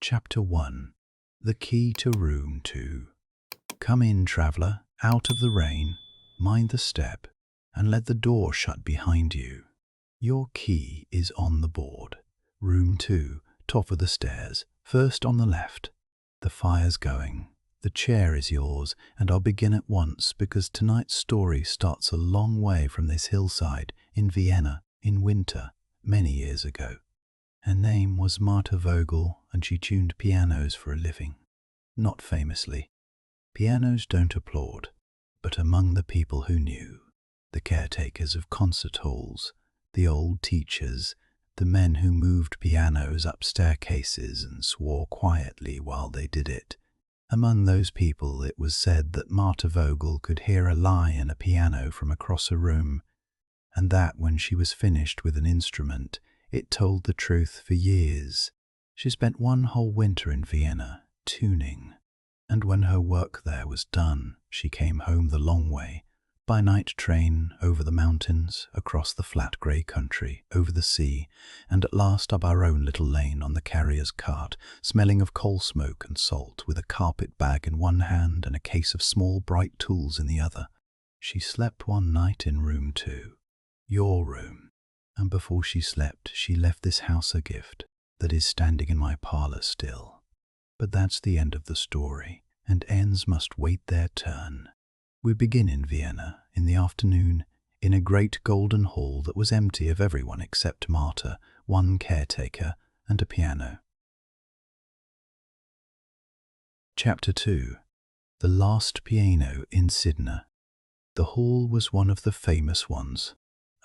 Chapter 1. The Key to Room 2. Come in, traveller, out of the rain, mind the step, and let the door shut behind you. Your key is on the board. Room 2, top of the stairs, first on the left. The fire's going. The chair is yours, and I'll begin at once because tonight's story starts a long way from this hillside in Vienna in winter, many years ago. Her name was Marta Vogel, and she tuned pianos for a living. Not famously. Pianos don't applaud, but among the people who knew, the caretakers of concert halls, the old teachers, the men who moved pianos up staircases and swore quietly while they did it, among those people it was said that Marta Vogel could hear a lie in a piano from across a room, and that when she was finished with an instrument, it told the truth for years. She spent one whole winter in Vienna, tuning, and when her work there was done, she came home the long way, by night train, over the mountains, across the flat grey country, over the sea, and at last up our own little lane on the carrier's cart, smelling of coal smoke and salt, with a carpet bag in one hand and a case of small bright tools in the other. She slept one night in room 2, your room, and before she slept she left this house a gift that is standing in my parlour still. But that's the end of the story, and ends must wait their turn. We begin in Vienna, in the afternoon, in a great golden hall that was empty of everyone except Marta, one caretaker, and a piano. Chapter 2. The Last Piano in Sidna. The hall was one of the famous ones.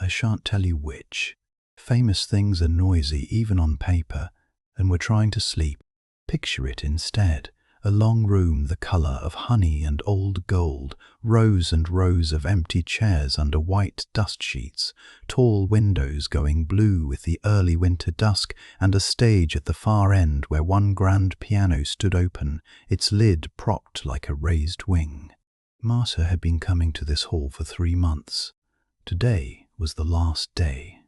I shan't tell you which. Famous things are noisy even on paper, and we're trying to sleep. Picture it instead. A long room the colour of honey and old gold, rows and rows of empty chairs under white dust sheets, tall windows going blue with the early winter dusk, and a stage at the far end where one grand piano stood open, its lid propped like a raised wing. Marta had been coming to this hall for 3 months. Today was the last day.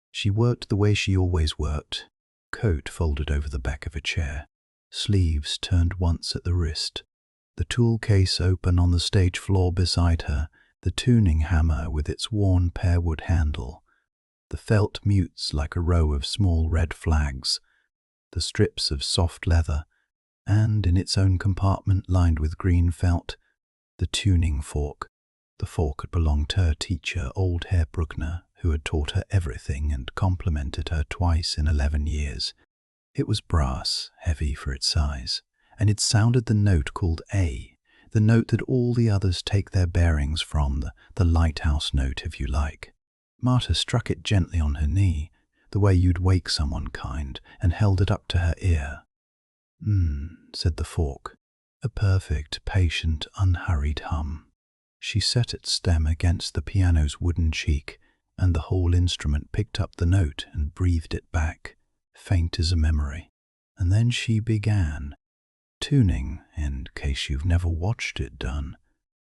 She worked the way she always worked, coat folded over the back of a chair, sleeves turned once at the wrist, the tool case open on the stage floor beside her, the tuning hammer with its worn pearwood handle, the felt mutes like a row of small red flags, the strips of soft leather, and in its own compartment lined with green felt, the tuning fork. The fork had belonged to her teacher, old Herr Bruckner, who had taught her everything and complimented her twice in 11 years. It was brass, heavy for its size, and it sounded the note called A, the note that all the others take their bearings from, the lighthouse note if you like. Marta struck it gently on her knee, the way you'd wake someone kind, and held it up to her ear. Said the fork, a perfect, patient, unhurried hum. She set its stem against the piano's wooden cheek, and the whole instrument picked up the note and breathed it back, faint as a memory. And then she began. Tuning, in case you've never watched it done,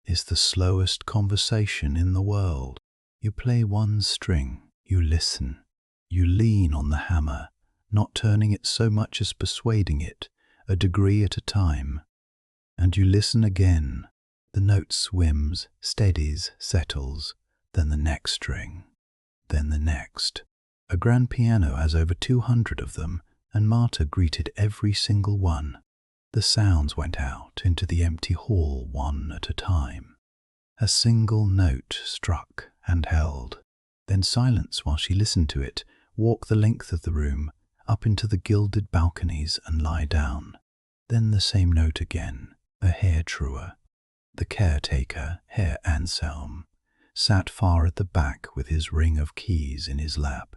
is the slowest conversation in the world. You play one string, you listen, you lean on the hammer, not turning it so much as persuading it, a degree at a time, and you listen again. The note swims, steadies, settles, then the next string, then the next. A grand piano has over 200 of them, and Marta greeted every single one. The sounds went out into the empty hall one at a time. A single note struck and held, then silence while she listened to it, walk the length of the room, up into the gilded balconies and lie down. Then the same note again, a hair truer. The caretaker, Herr Anselm, sat far at the back with his ring of keys in his lap,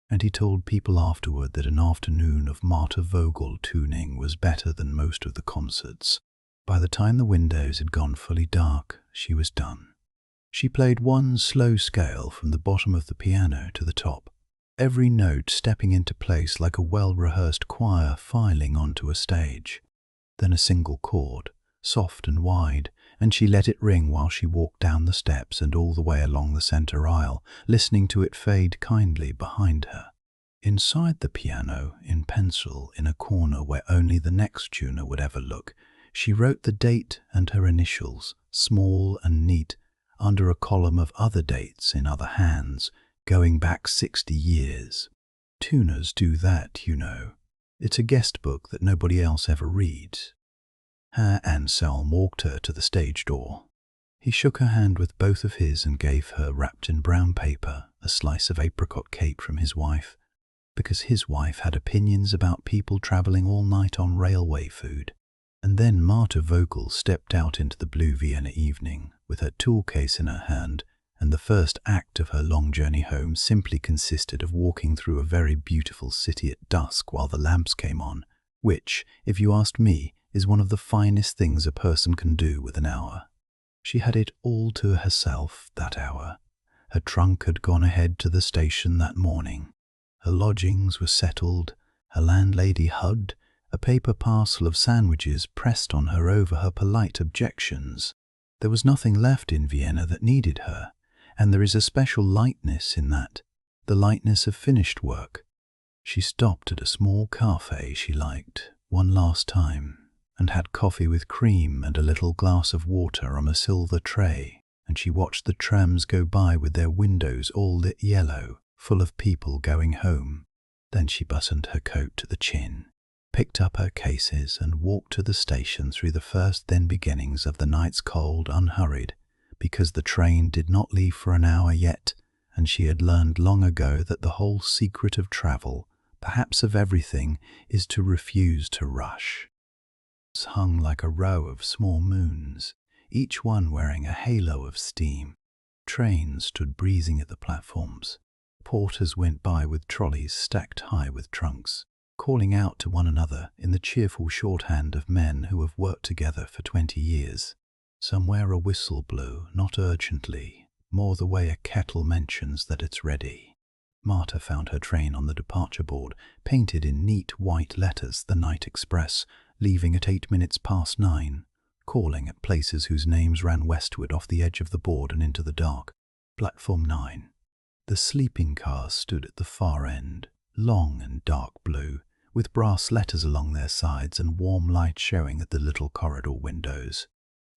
and he told people afterward that an afternoon of Marta Vogel tuning was better than most of the concerts. By the time the windows had gone fully dark, she was done. She played one slow scale from the bottom of the piano to the top, every note stepping into place like a well-rehearsed choir filing onto a stage. Then a single chord, soft and wide, and she let it ring while she walked down the steps and all the way along the centre aisle, listening to it fade kindly behind her. Inside the piano, in pencil, in a corner where only the next tuner would ever look, she wrote the date and her initials, small and neat, under a column of other dates in other hands, going back 60 years. Tuners do that, you know. It's a guest book that nobody else ever reads. Herr Anselm walked her to the stage door. He shook her hand with both of his and gave her, wrapped in brown paper, a slice of apricot cake from his wife, because his wife had opinions about people travelling all night on railway food. And then Marta Vogel stepped out into the blue Vienna evening, with her tool case in her hand, and the first act of her long journey home simply consisted of walking through a very beautiful city at dusk while the lamps came on, which, if you asked me, is one of the finest things a person can do with an hour. She had it all to herself that hour. Her trunk had gone ahead to the station that morning. Her lodgings were settled, her landlady hugged, a paper parcel of sandwiches pressed on her over her polite objections. There was nothing left in Vienna that needed her, and there is a special lightness in that, the lightness of finished work. She stopped at a small cafe she liked, one last time, and had coffee with cream and a little glass of water on a silver tray, and she watched the trams go by with their windows all lit yellow, full of people going home. Then she buttoned her coat to the chin, picked up her cases and walked to the station through the first then beginnings of the night's cold, unhurried, because the train did not leave for an hour yet, and she had learned long ago that the whole secret of travel, perhaps of everything, is to refuse to rush. It hung like a row of small moons, each one wearing a halo of steam. Trains stood breezing at the platforms. Porters went by with trolleys stacked high with trunks, calling out to one another in the cheerful shorthand of men who have worked together for 20 years. Somewhere a whistle blew, not urgently, more the way a kettle mentions that it's ready. Marta found her train on the departure board, painted in neat white letters, the night express, leaving at 9:08, calling at places whose names ran westward off the edge of the board and into the dark. Platform 9. The sleeping cars stood at the far end, long and dark blue, with brass letters along their sides and warm light showing at the little corridor windows.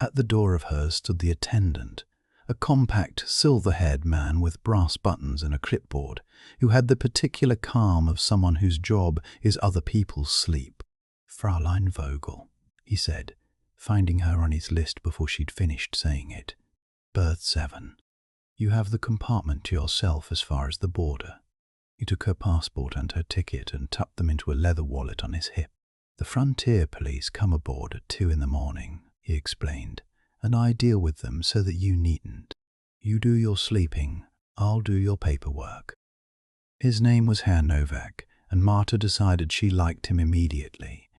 At the door of hers stood the attendant, a compact, silver-haired man with brass buttons and a clipboard, who had the particular calm of someone whose job is other people's sleep. "Fräulein Vogel," he said, finding her on his list before she'd finished saying it. "Berth 7. You have the compartment to yourself as far as the border." He took her passport and her ticket and tucked them into a leather wallet on his hip. "The frontier police come aboard at 2 in the morning, he explained, "and I deal with them so that you needn't. You do your sleeping, I'll do your paperwork." His name was Herr Novak, and Marta decided she liked him immediately.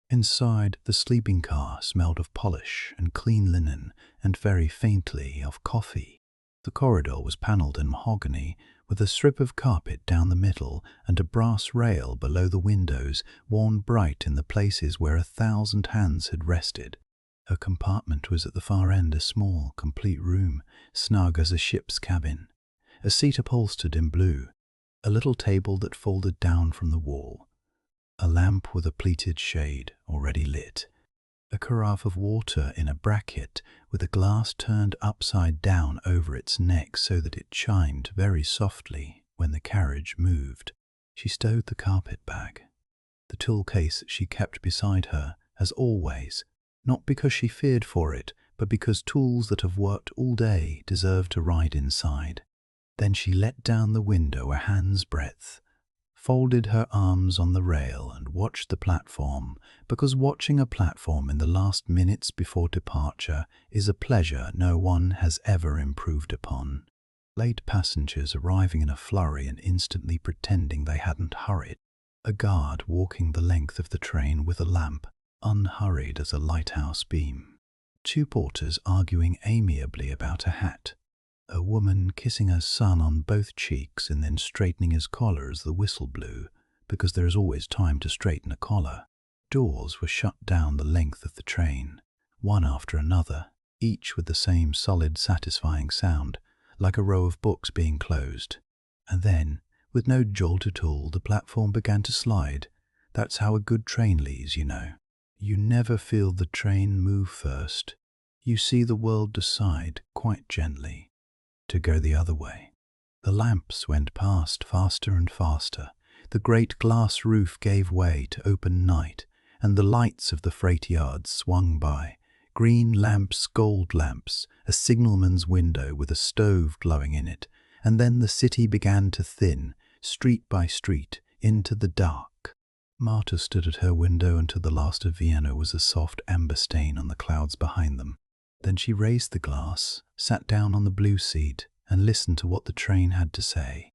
Inside, the sleeping car smelled of polish and clean linen and very faintly of coffee. The corridor was panelled in mahogany, with a strip of carpet down the middle and a brass rail below the windows, worn bright in the places where 1,000 hands had rested. Her compartment was at the far end, a small, complete room, snug as a ship's cabin. A seat upholstered in blue, a little table that folded down from the wall, a lamp with a pleated shade already lit, a carafe of water in a bracket with a glass turned upside down over its neck so that it chimed very softly when the carriage moved. She stowed the carpet bag, the tool case she kept beside her, as always, not because she feared for it, but because tools that have worked all day deserve to ride inside. Then she let down the window a hand's breadth, folded her arms on the rail and watched the platform, because watching a platform in the last minutes before departure is a pleasure no one has ever improved upon. Late passengers arriving in a flurry and instantly pretending they hadn't hurried. A guard walking the length of the train with a lamp, unhurried as a lighthouse beam. 2 porters arguing amiably about a hat. A woman kissing her son on both cheeks and then straightening his collar as the whistle blew, because there is always time to straighten a collar. Doors were shut down the length of the train, one after another, each with the same solid, satisfying sound, like a row of books being closed. And then, With no jolt at all, the platform began to slide. That's how a good train leaves, you know. You never feel the train move first. You see the world decide, quite gently, to go the other way. The lamps went past faster and faster. The great glass roof gave way to open night, and the lights of the freight yards swung by. Green lamps, gold lamps, a signalman's window with a stove glowing in it, and then the city began to thin, street by street, into the dark. Marta stood at her window until the last of Vienna was a soft amber stain on the clouds behind them. Then she raised the glass, sat down on the blue seat, and listened to what the train had to say.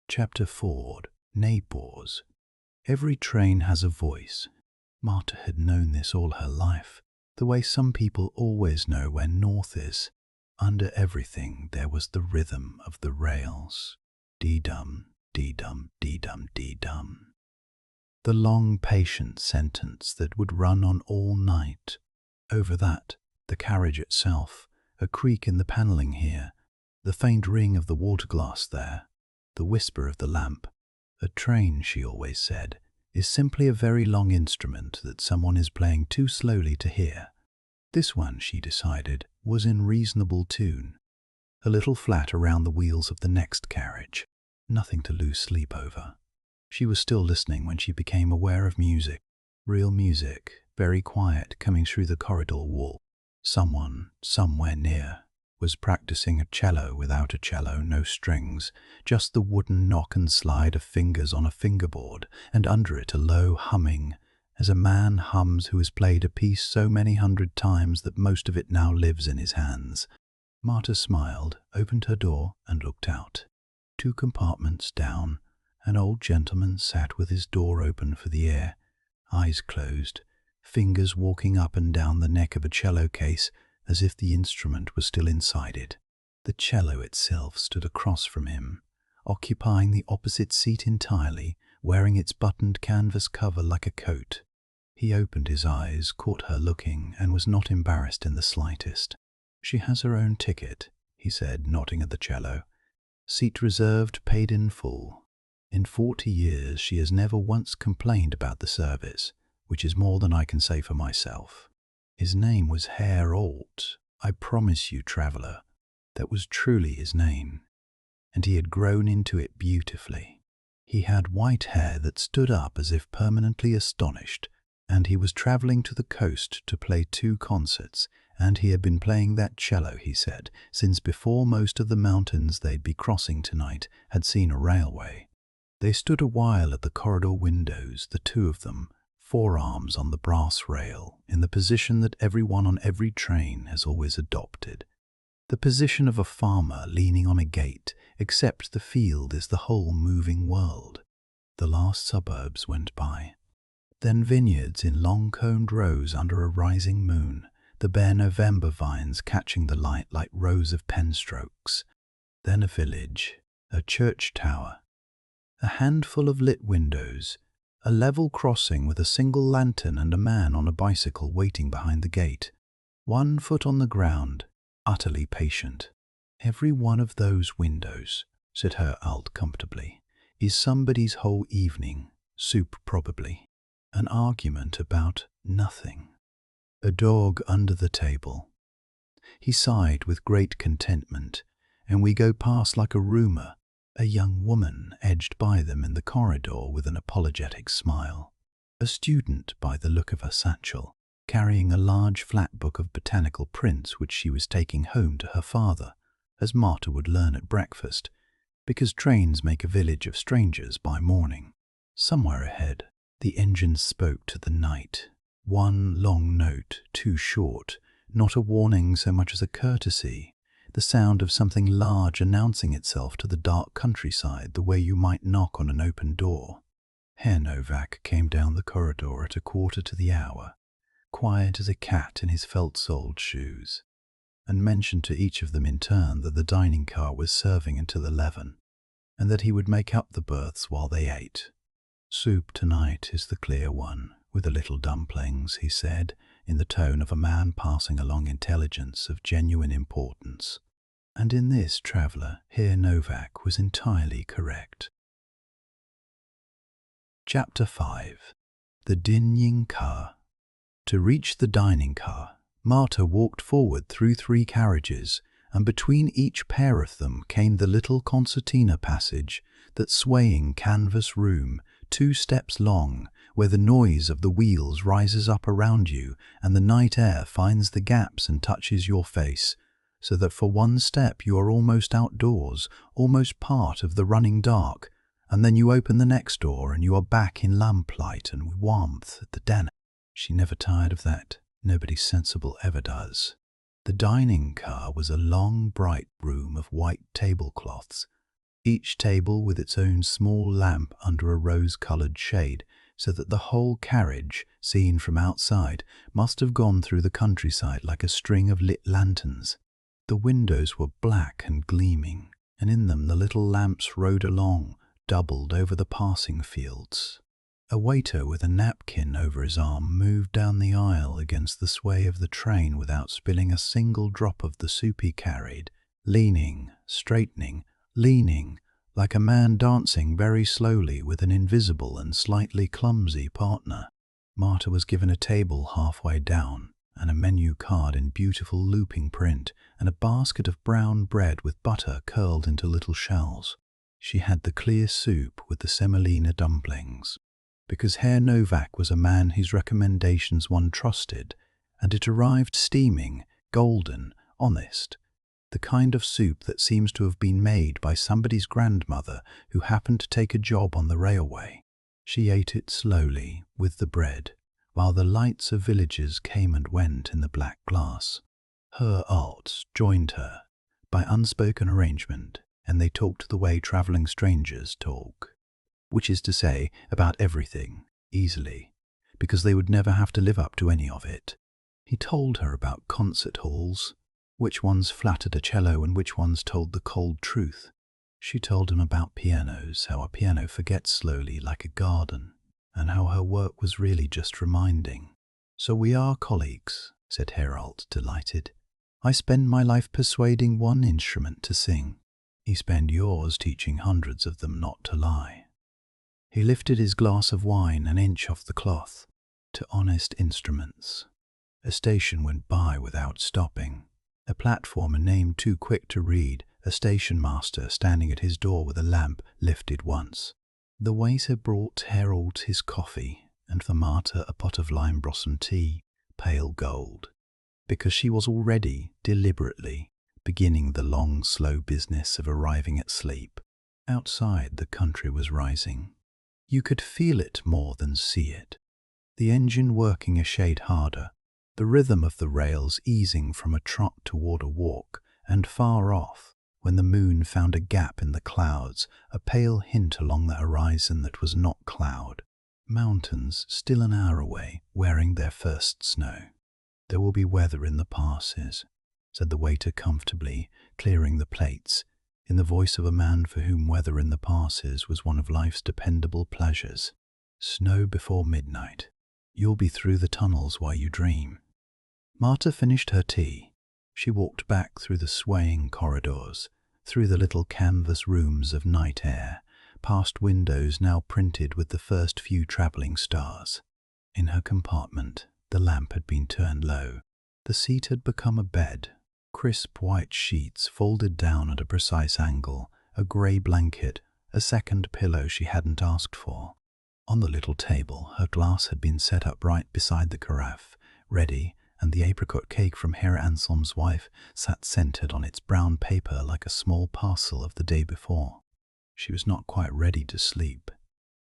Chapter 4. Neighbours. Every train has a voice. Marta had known this all her life, the way some people always know where north is. Under everything there was the rhythm of the rails. Dee-dum, dee-dum, dee-dum, dee-dum. The long, patient sentence that would run on all night. Over that, the carriage itself, a creak in the panelling here, the faint ring of the water glass there, the whisper of the lamp. A train, she always said, is simply a very long instrument that someone is playing too slowly to hear. This one, she decided, was in reasonable tune. A little flat around the wheels of the next carriage. Nothing to lose sleep over. She was still listening when she became aware of music. Real music, very quiet, coming through the corridor wall. Someone, somewhere near, was practicing a cello without a cello, no strings, just the wooden knock and slide of fingers on a fingerboard, and under it a low humming, as a man hums who has played a piece so many hundred times that most of it now lives in his hands. Marta smiled, opened her door, and looked out. 2 compartments down, an old gentleman sat with his door open for the air, eyes closed, fingers walking up and down the neck of a cello case as if the instrument was still inside it. The cello itself stood across from him, occupying the opposite seat entirely, wearing its buttoned canvas cover like a coat. He opened his eyes, caught her looking, and was not embarrassed in the slightest. "She has her own ticket," he said, nodding at the cello. "Seat reserved, paid in full. In 40 years she has never once complained about the service, which is more than I can say for myself." His name was Herr Alt. I promise you, traveller, that was truly his name, and he had grown into it beautifully. He had white hair that stood up as if permanently astonished, and he was travelling to the coast to play 2 concerts, and he had been playing that cello, he said, since before most of the mountains they'd be crossing tonight had seen a railway. They stood a while at the corridor windows, the 2 of them, forearms on the brass rail, in the position that everyone on every train has always adopted. The position of a farmer leaning on a gate, except the field is the whole moving world. The last suburbs went by. Then vineyards in long-coned rows under a rising moon, the bare November vines catching the light like rows of penstrokes. Then a village, a church tower, a handful of lit windows, a level crossing with a single lantern and a man on a bicycle waiting behind the gate, 1 foot on the ground, utterly patient. "Every one of those windows," said Herr Alt comfortably, "is somebody's whole evening, soup probably. An argument about nothing. A dog under the table." He sighed with great contentment, and we go past like a rumour. A young woman edged by them in the corridor with an apologetic smile. A student by the look of her satchel, carrying a large flat book of botanical prints which she was taking home to her father, as Marta would learn at breakfast, because trains make a village of strangers by morning. Somewhere ahead, the engine spoke to the night. 1 long note, too short, not a warning so much as a courtesy, the sound of something large announcing itself to the dark countryside the way you might knock on an open door. Herr Novak came down the corridor at 1/4 to the hour, quiet as a cat in his felt-soled shoes, and mentioned to each of them in turn that the dining car was serving until 11, and that he would make up the berths while they ate. "Soup tonight is the clear one, with a little dumplings," he said, in the tone of a man passing along intelligence of genuine importance. And in this, traveller, Herr Novak was entirely correct. Chapter 5. The dining car. To reach the dining car, Marta walked forward through 3 carriages, and between each pair of them came the little concertina passage, that swaying canvas room, 2 steps long, where the noise of the wheels rises up around you and the night air finds the gaps and touches your face, so that for 1 step you are almost outdoors, almost part of the running dark, and then you open the next door and you are back in lamplight and warmth at the dinner. She never tired of that. Nobody sensible ever does. The dining car was a long, bright room of white tablecloths, each table with its own small lamp under a rose-coloured shade, so that the whole carriage, seen from outside, must have gone through the countryside like a string of lit lanterns. The windows were black and gleaming, and in them the little lamps rode along, doubled over the passing fields. A waiter with a napkin over his arm moved down the aisle against the sway of the train without spilling a single drop of the soup he carried, leaning, straightening, leaning, like a man dancing very slowly with an invisible and slightly clumsy partner. Marta was given a table halfway down, and a menu card in beautiful looping print, and a basket of brown bread with butter curled into little shells. She had the clear soup with the semolina dumplings, because Herr Novak was a man whose recommendations one trusted, and it arrived steaming, golden, honest, the kind of soup that seems to have been made by somebody's grandmother who happened to take a job on the railway. She ate it slowly, with the bread, while the lights of villages came and went in the black glass. Herr Altz joined her, by unspoken arrangement, and they talked the way travelling strangers talk, which is to say, about everything, easily, because they would never have to live up to any of it. He told her about concert halls, which ones flattered a cello and which ones told the cold truth. She told him about pianos, how a piano forgets slowly like a garden, and how her work was really just reminding. "So we are colleagues," said Herr Altz, delighted. "I spend my life persuading one instrument to sing. You spend yours teaching hundreds of them not to lie." He lifted his glass of wine an inch off the cloth. "To honest instruments." A station went by without stopping. A platform, a name too quick to read, a station master standing at his door with a lamp lifted once. The waiter brought Herr Altz his coffee, and for Marta a pot of lime blossom tea, pale gold, because she was already, deliberately, beginning the long, slow business of arriving at sleep. Outside, the country was rising. You could feel it more than see it. The engine working a shade harder, the rhythm of the rails easing from a trot toward a walk, and far off, when the moon found a gap in the clouds, a pale hint along the horizon that was not cloud. Mountains still an hour away, wearing their first snow. "There will be weather in the passes," said the waiter comfortably, clearing the plates, in the voice of a man for whom weather in the passes was one of life's dependable pleasures. "Snow before midnight. You'll be through the tunnels while you dream." Marta finished her tea. She walked back through the swaying corridors, through the little canvas rooms of night air, past windows now printed with the first few travelling stars. In her compartment, the lamp had been turned low. The seat had become a bed, crisp white sheets folded down at a precise angle, a grey blanket, a second pillow she hadn't asked for. On the little table, her glass had been set up right beside the carafe, ready, and the apricot cake from Herr Anselm's wife sat centred on its brown paper like a small parcel of the day before. She was not quite ready to sleep.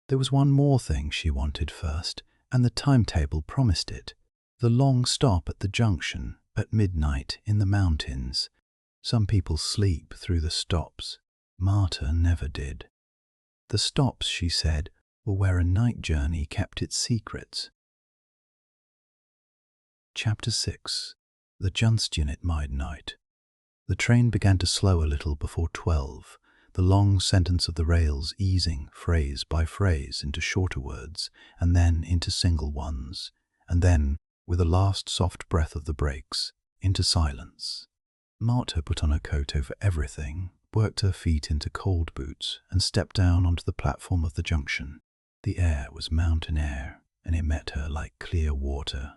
There was one more thing she wanted first, and the timetable promised it. The long stop at the Junction, at midnight, in the mountains. Some people sleep through the stops. Marta never did. The stops, she said, were where a night journey kept its secrets. Chapter 6. The Junction at midnight. The train began to slow a little before 12, the long sentence of the rails easing phrase by phrase into shorter words, and then into single ones, and then, with a last soft breath of the brakes, into silence. Marta put on her coat over everything, worked her feet into cold boots, and stepped down onto the platform of the junction. The air was mountain air, and it met her like clear water.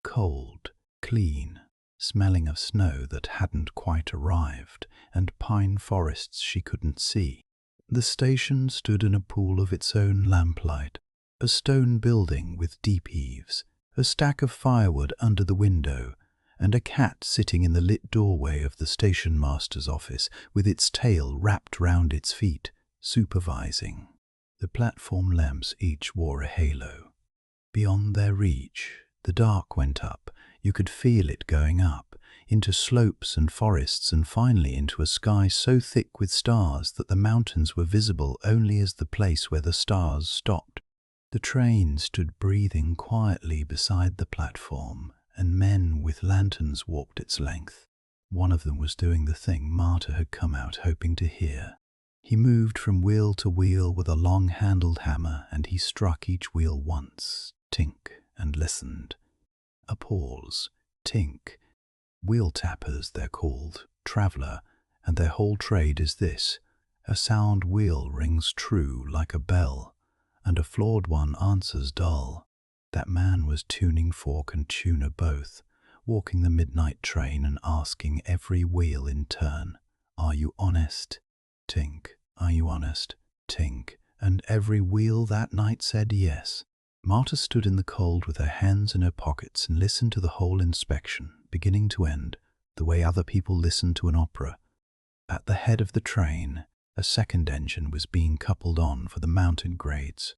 Cold, clean, smelling of snow that hadn't quite arrived, and pine forests she couldn't see. The station stood in a pool of its own lamplight, a stone building with deep eaves, a stack of firewood under the window, and a cat sitting in the lit doorway of the station master's office with its tail wrapped round its feet, supervising. The platform lamps each wore a halo. Beyond their reach, the dark went up. You could feel it going up, into slopes and forests, and finally into a sky so thick with stars that the mountains were visible only as the place where the stars stopped. The train stood breathing quietly beside the platform, and men with lanterns walked its length. One of them was doing the thing Marta had come out hoping to hear. He moved from wheel to wheel with a long-handled hammer, and he struck each wheel once, tink, and listened. A pause, tink. Wheel tappers, they're called, traveller, and their whole trade is this. A sound wheel rings true like a bell, and a flawed one answers dull. That man was tuning fork and tuner both, walking the midnight train and asking every wheel in turn, "Are you honest?" Tink. "Are you honest?" Tink. And every wheel that night said yes. Marta stood in the cold with her hands in her pockets and listened to the whole inspection, beginning to end, the way other people listen to an opera. At the head of the train, a second engine was being coupled on for the mountain grades.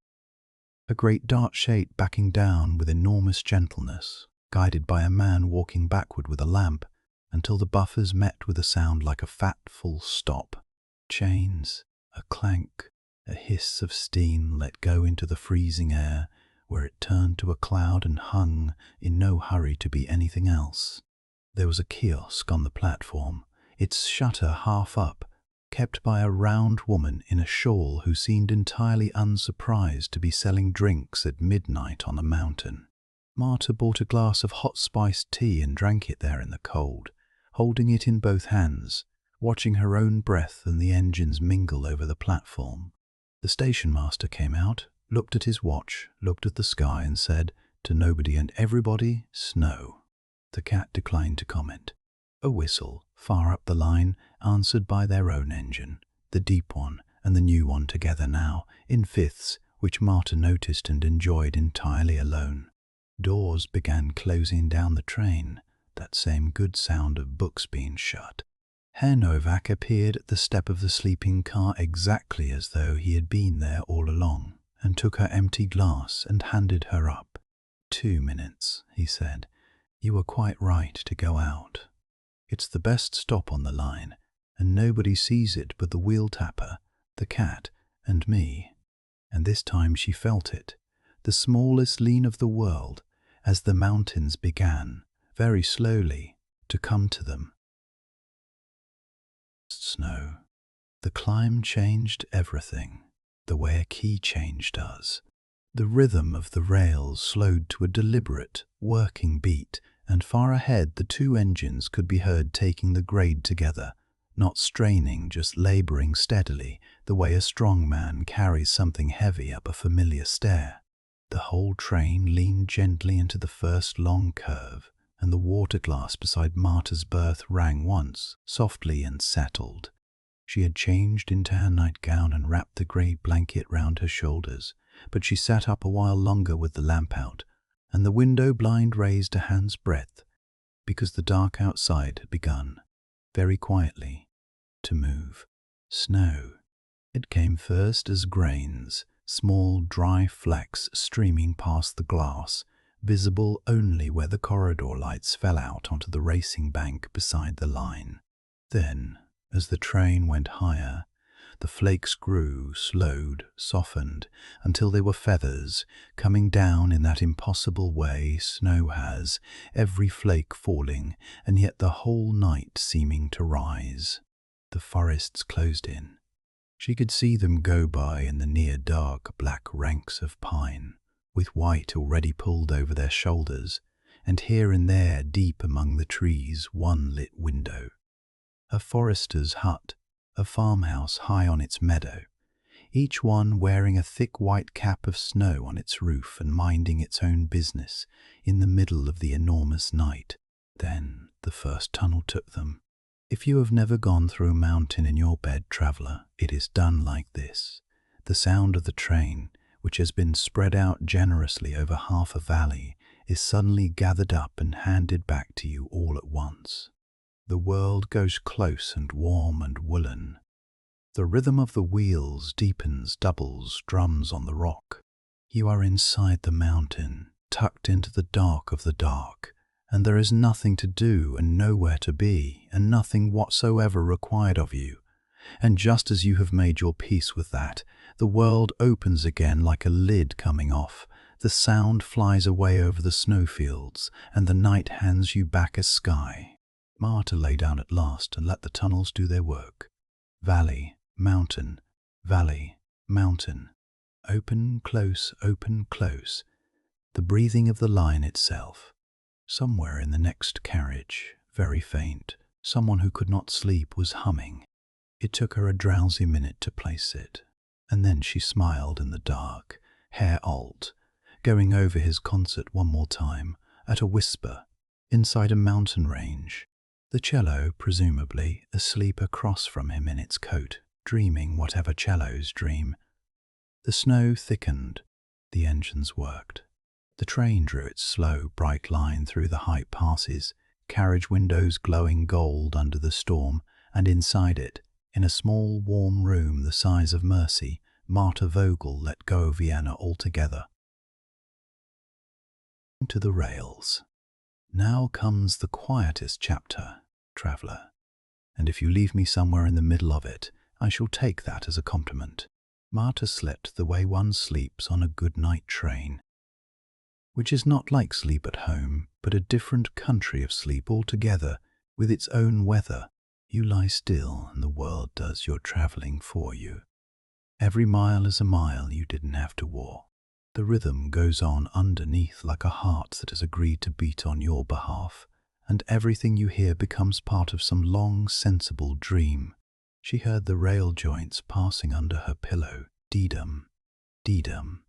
A great dark shape backing down with enormous gentleness, guided by a man walking backward with a lamp, until the buffers met with a sound like a fat full stop. Chains, a clank, a hiss of steam let go into the freezing air, where it turned to a cloud and hung, in no hurry to be anything else. There was a kiosk on the platform, its shutter half up, kept by a round woman in a shawl who seemed entirely unsurprised to be selling drinks at midnight on a mountain. Marta bought a glass of hot spiced tea and drank it there in the cold, holding it in both hands, watching her own breath and the engines mingle over the platform. The station master came out, looked at his watch, looked at the sky and said, to nobody and everybody, "Snow." The cat declined to comment. A whistle, far up the line, answered by their own engine, the deep one and the new one together now, in fifths, which Marta noticed and enjoyed entirely alone. Doors began closing down the train, that same good sound of books being shut. Herr Novak appeared at the step of the sleeping car exactly as though he had been there all along, and took her empty glass and handed her up. 2 minutes, he said. "You were quite right to go out. It's the best stop on the line, and nobody sees it but the wheel tapper, the cat, and me." And this time she felt it, the smallest lean of the world, as the mountains began, very slowly, to come to them. Snow. The climb changed everything, the way a key change does. The rhythm of the rails slowed to a deliberate, working beat, and far ahead the two engines could be heard taking the grade together, not straining, just laboring steadily, the way a strong man carries something heavy up a familiar stair. The whole train leaned gently into the first long curve, and the water glass beside Marta's berth rang once, softly and settled. She had changed into her nightgown and wrapped the grey blanket round her shoulders, but she sat up a while longer with the lamp out, and the window blind raised a hand's breadth, because the dark outside had begun, very quietly, to move. Snow. It came first as grains, small dry flecks streaming past the glass, visible only where the corridor lights fell out onto the racing bank beside the line. Then, as the train went higher, the flakes grew, slowed, softened, until they were feathers, coming down in that impossible way snow has, every flake falling, and yet the whole night seeming to rise. The forests closed in. She could see them go by in the near dark black ranks of pine, with white already pulled over their shoulders, and here and there deep among the trees one lit window. a forester's hut, a farmhouse high on its meadow, each one wearing a thick white cap of snow on its roof and minding its own business in the middle of the enormous night. Then the first tunnel took them. If you have never gone through a mountain in your bed, traveller, it is done like this. The sound of the train, which has been spread out generously over half a valley, is suddenly gathered up and handed back to you all at once. The world goes close and warm and woolen. The rhythm of the wheels deepens, doubles, drums on the rock. You are inside the mountain, tucked into the dark of the dark, and there is nothing to do and nowhere to be, and nothing whatsoever required of you. And just as you have made your peace with that, the world opens again like a lid coming off. The sound flies away over the snowfields, and the night hands you back a sky. Marta lay down at last and let the tunnels do their work. Valley, mountain, valley, mountain. Open, close, the breathing of the line itself. Somewhere in the next carriage, very faint, someone who could not sleep was humming. It took her a drowsy minute to place it, and then she smiled in the dark, Herr Alt, going over his concert one more time, at a whisper, inside a mountain range. The cello, presumably, asleep across from him in its coat, dreaming whatever cellos dream. The snow thickened, the engines worked. The train drew its slow, bright line through the high passes, carriage windows glowing gold under the storm, and inside it, in a small, warm room the size of Mercy, Marta Vogel let go Vienna altogether. To the rails. Now comes the quietest chapter, traveller, and if you leave me somewhere in the middle of it, I shall take that as a compliment. Marta slept the way one sleeps on a good-night train, which is not like sleep at home, but a different country of sleep altogether, with its own weather. You lie still, and the world does your travelling for you. Every mile is a mile you didn't have to walk. The rhythm goes on underneath like a heart that has agreed to beat on your behalf, and everything you hear becomes part of some long, sensible dream. She heard the rail joints passing under her pillow, dee-dum, dee-dum,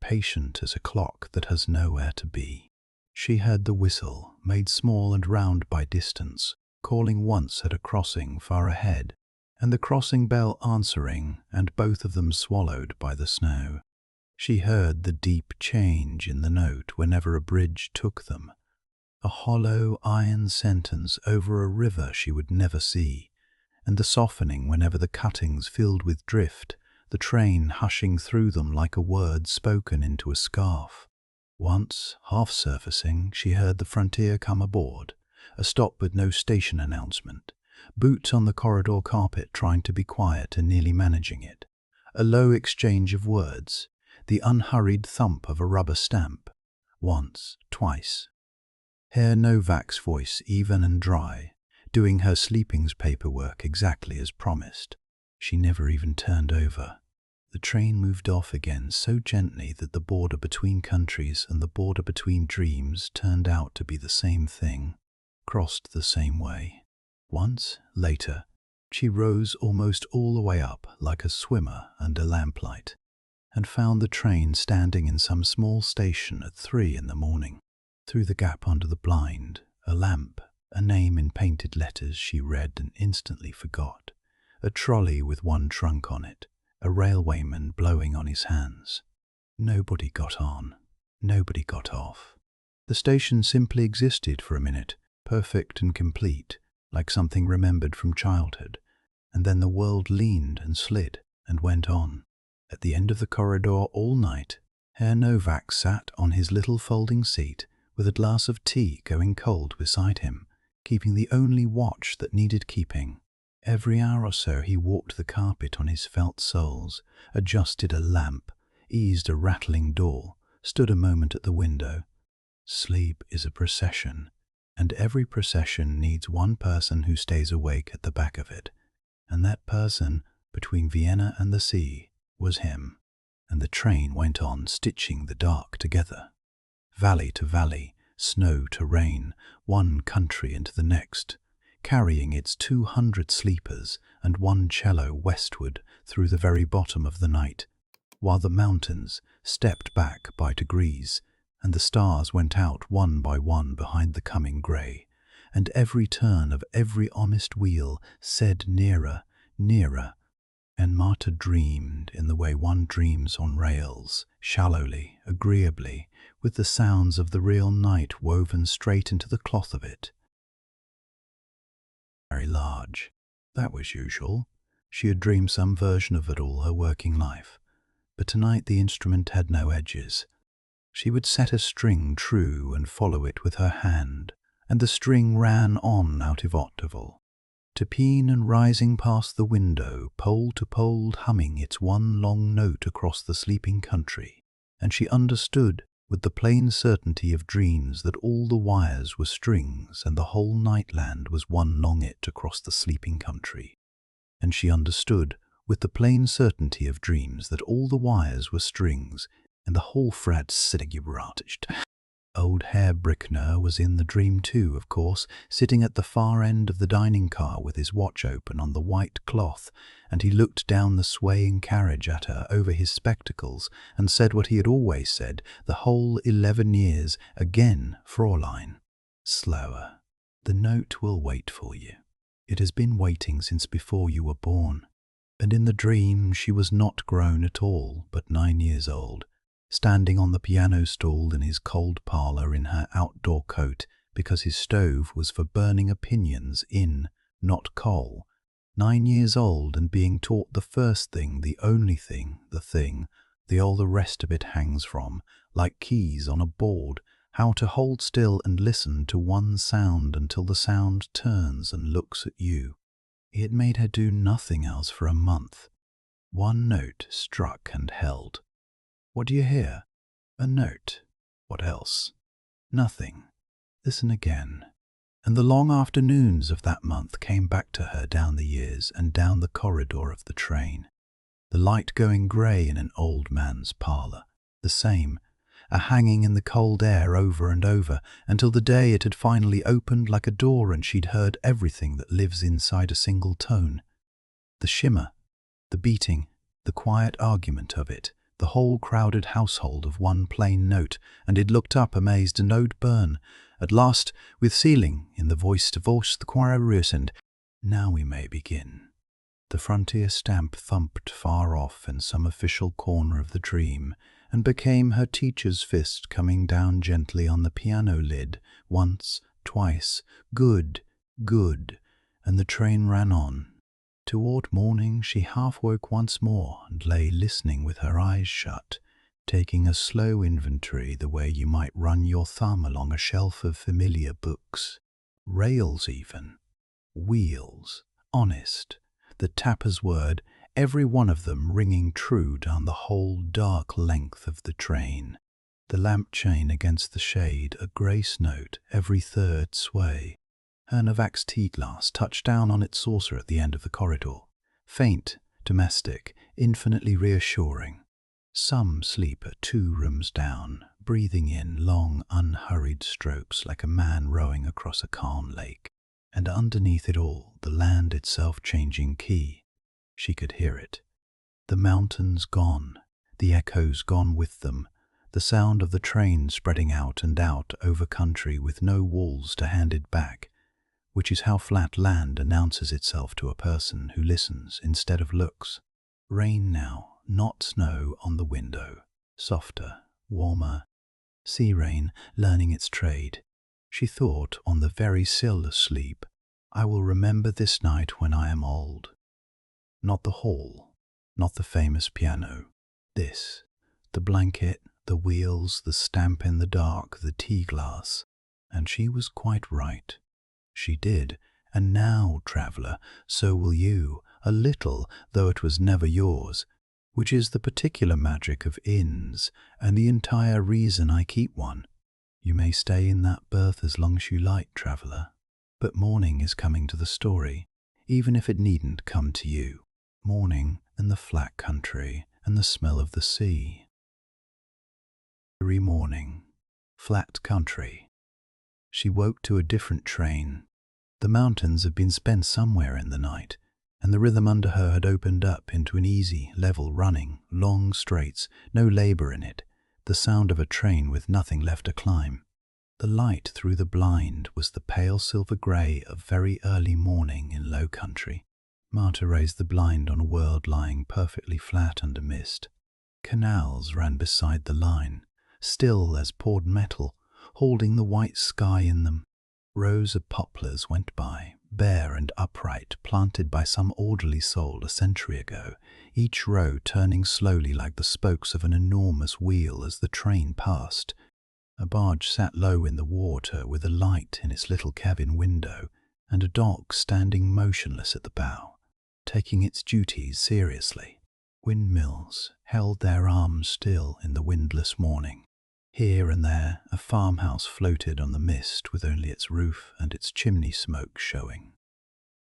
patient as a clock that has nowhere to be. She heard the whistle, made small and round by distance, calling once at a crossing far ahead, and the crossing bell answering, and both of them swallowed by the snow. She heard the deep change in the note whenever a bridge took them, a hollow iron sentence over a river she would never see, and the softening whenever the cuttings filled with drift, the train hushing through them like a word spoken into a scarf. Once, half surfacing, she heard the frontier come aboard, a stop with no station announcement, boots on the corridor carpet trying to be quiet and nearly managing it, a low exchange of words, the unhurried thump of a rubber stamp. Once, twice. Herr Novak's voice even and dry, doing her sleeping's paperwork exactly as promised. She never even turned over. The train moved off again so gently that the border between countries and the border between dreams turned out to be the same thing, crossed the same way. Once, later, she rose almost all the way up like a swimmer under lamplight, and found the train standing in some small station at 3 in the morning. Through the gap under the blind, a lamp, a name in painted letters she read and instantly forgot, a trolley with one trunk on it, a railwayman blowing on his hands. Nobody got on, nobody got off. The station simply existed for a minute, perfect and complete, like something remembered from childhood, and then the world leaned and slid and went on. At the end of the corridor all night, Herr Novak sat on his little folding seat with a glass of tea going cold beside him, keeping the only watch that needed keeping. Every hour or so he walked the carpet on his felt soles, adjusted a lamp, eased a rattling door, stood a moment at the window. Sleep is a procession, and every procession needs one person who stays awake at the back of it, and that person, between Vienna and the sea, was him. And the train went on stitching the dark together. Valley to valley, snow to rain, one country into the next, carrying its 200 sleepers and one cello westward through the very bottom of the night, while the mountains stepped back by degrees, and the stars went out one by one behind the coming grey, and every turn of every honest wheel said nearer, nearer, and Marta dreamed in the way one dreams on rails, shallowly, agreeably, with the sounds of the real night woven straight into the cloth of it. Very large. That was usual. She had dreamed some version of it all her working life. But tonight the instrument had no edges. She would set a string true and follow it with her hand, and the string ran on out of octave, to peen and rising past the window, pole to pole, humming its one long note across the sleeping country, and she understood with the plain certainty of dreams that all the wires were strings and the whole nightland was one long it across the sleeping country. And she understood with the plain certainty of dreams that all the wires were strings and the whole Frad Sigurrataged. Old Herr Brickner was in the dream too, of course, sitting at the far end of the dining car with his watch open on the white cloth, and he looked down the swaying carriage at her over his spectacles and said what he had always said the whole 11 years, again, Fräulein. Slower. The note will wait for you. It has been waiting since before you were born. And in the dream she was not grown at all, but 9 years old, standing on the piano stool in his cold parlour in her outdoor coat because his stove was for burning opinions in, not coal. 9 years old and being taught the first thing, the only thing, the all the rest of it hangs from, like keys on a board, how to hold still and listen to one sound until the sound turns and looks at you. He had made her do nothing else for a month. One note struck and held. What do you hear? A note. What else? Nothing. Listen again. And the long afternoons of that month came back to her down the years and down the corridor of the train. The light going grey in an old man's parlour. The same, a hanging in the cold air over and over, until the day it had finally opened like a door and she'd heard everything that lives inside a single tone. The shimmer, the beating, the quiet argument of it, the whole crowded household of one plain note, and it looked up amazed and note burn. At last, with ceiling, in the voice to voice the choir and now we may begin. The frontier stamp thumped far off in some official corner of the dream, and became her teacher's fist coming down gently on the piano lid, once, twice, good, good, and the train ran on. Toward morning she half woke once more and lay listening with her eyes shut, taking a slow inventory the way you might run your thumb along a shelf of familiar books. Rails even. Wheels. Honest. The tapper's word, every one of them ringing true down the whole dark length of the train. The lamp chain against the shade, a grace note every third sway. Her Novak's tea glass touched down on its saucer at the end of the corridor. Faint, domestic, infinitely reassuring. Some sleeper 2 rooms down, breathing in long, unhurried strokes like a man rowing across a calm lake. And underneath it all, the land itself changing key. She could hear it. The mountains gone, the echoes gone with them, the sound of the train spreading out and out over country with no walls to hand it back, which is how flat land announces itself to a person who listens instead of looks. Rain now, not snow on the window, softer, warmer. Sea rain, learning its trade. She thought on the very sill asleep, I will remember this night when I am old. Not the hall, not the famous piano. This, the blanket, the wheels, the stamp in the dark, the tea glass. And she was quite right. She did, and now, traveller, so will you, a little, though it was never yours, which is the particular magic of inns, and the entire reason I keep one. You may stay in that berth as long as you like, traveller, but morning is coming to the story, even if it needn't come to you. Morning and the flat country and the smell of the sea. Every morning, flat country. She woke to a different train, The mountains had been spent somewhere in the night, and the rhythm under her had opened up into an easy, level running, long straights, no labour in it, the sound of a train with nothing left to climb. The light through the blind was the pale silver grey of very early morning in low country. Marta raised the blind on a world lying perfectly flat under mist. Canals ran beside the line, still as poured metal, holding the white sky in them. Rows of poplars went by, bare and upright, planted by some orderly soul a century ago, each row turning slowly like the spokes of an enormous wheel as the train passed. A barge sat low in the water with a light in its little cabin window, and a dog standing motionless at the bow, taking its duties seriously. Windmills held their arms still in the windless morning. Here and there a farmhouse floated on the mist with only its roof and its chimney smoke showing.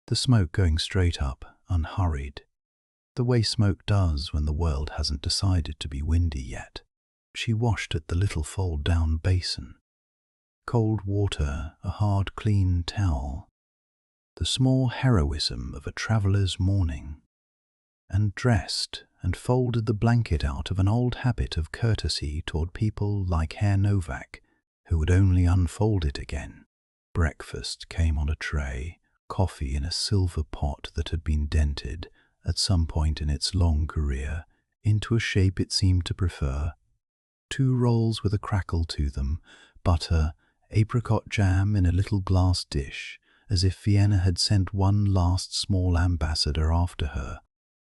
The smoke going straight up, unhurried, the way smoke does when the world hasn't decided to be windy yet. She washed at the little fold-down basin. Cold water, a hard, clean towel, the small heroism of a traveller's morning, and dressed and folded the blanket out of an old habit of courtesy toward people like Herr Novak, who would only unfold it again. Breakfast came on a tray, coffee in a silver pot that had been dented, at some point in its long career, into a shape it seemed to prefer. 2 rolls with a crackle to them, butter, apricot jam in a little glass dish, as if Vienna had sent one last small ambassador after her.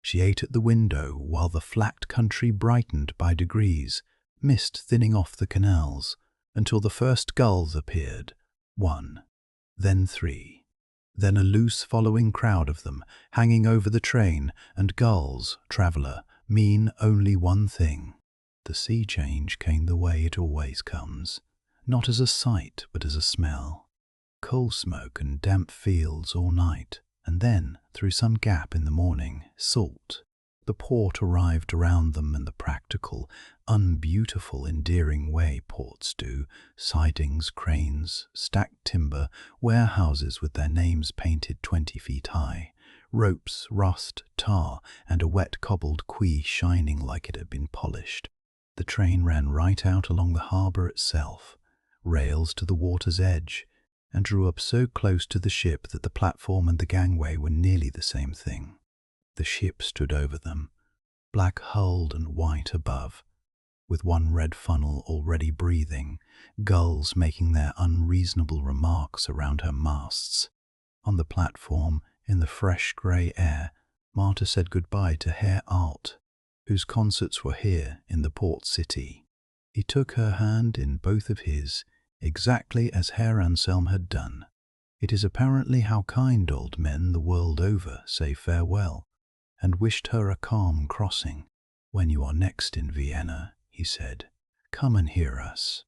She ate at the window while the flat country brightened by degrees, mist thinning off the canals, until the first gulls appeared, 1, then 3, then a loose following crowd of them, hanging over the train, and gulls, traveller, mean only one thing. The sea change came the way it always comes, not as a sight but as a smell. Coal smoke and damp fields all night, and then, through some gap in the morning, salt. The port arrived around them in the practical, unbeautiful, endearing way ports do, sidings, cranes, stacked timber, warehouses with their names painted 20 feet high, ropes, rust, tar, and a wet cobbled quay shining like it had been polished. The train ran right out along the harbour itself, rails to the water's edge, and drew up so close to the ship that the platform and the gangway were nearly the same thing. The ship stood over them, black-hulled and white above, with one red funnel already breathing, gulls making their unreasonable remarks around her masts. On the platform, in the fresh grey air, Marta said goodbye to Herr Alt, whose concerts were here in the port city. He took her hand in both of his, exactly as Herr Anselm had done. It is apparently how kind old men the world over say farewell, and wished her a calm crossing. "When you are next in Vienna," he said, "come and hear us,